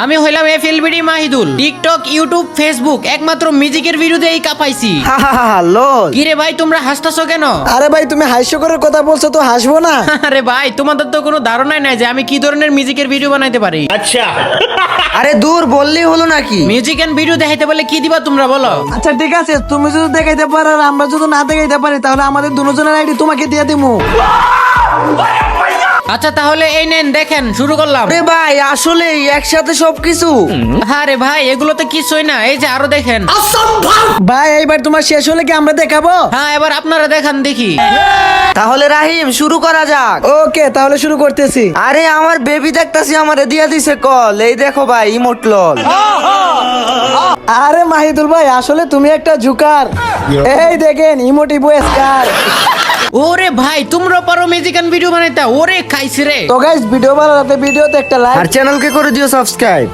আমি হইলাম এফএলবিডি Mahidul. TikTok, YouTube, Facebook একমাত্র মিউজিকের ভিডিওতেই কাঁপাইছি। লল। কিরে ভাই তোমরা হাসতাছো কেন? আরে ভাই তুমি হাস্যকরের কথা বলছো তো হাসবো না? আরে ভাই তোমাদের তো কোনো ধারণাই নাই যে আমি কি ধরনের মিউজিকের ভিডিও বানাইতে পারি। আরে দূর বললেই হলো নাকি? মিউজিক এন্ড ভিডিও দেখাইতে বলে কি দিবা তোমরা বলো? আচ্ছা ঠিক আছে, তুমি যদি দেখাইতে পারো আর আমরা যদি না দেখাইতে পারি তাহলে আমাদের দুজনের আইডি তোমাকে দিয়ে দিমু। আচ্ছা তাহলে এই নেন দেখেন, শুরু করলাম। আরে ভাই আসলে একসাথে সবকিছু? আরে ভাই এগুলো তো কিছুই না, এই যে আরো দেখেন। ভাই এইবার তোমার শেষ হলে কি আমরা দেখাবো? হ্যাঁ এবার আপনারা দেখান দেখি। তাহলে রাহিম শুরু করা যাক। ওকে তাহলে শুরু করতেছি। আরে আমার বেবি দেখতাছি আমারে দিয়া দিছে কল, এই দেখো ভাই ইমোট লল। আরে মাহিদুল ভাই আসলে তুমি একটা জুকার। এই দেখেন ইমোটি বয়েস কার। ওরে ভাই তোমরা পারো মিউজিক এন্ড ভিডিও বানাইতা? ওরে খাইছে রে। তো গাইস ভিডিও ভালো লাগলে ভিডিওতে একটা লাইক আর চ্যানেলকে করে দিও সাবস্ক্রাইব।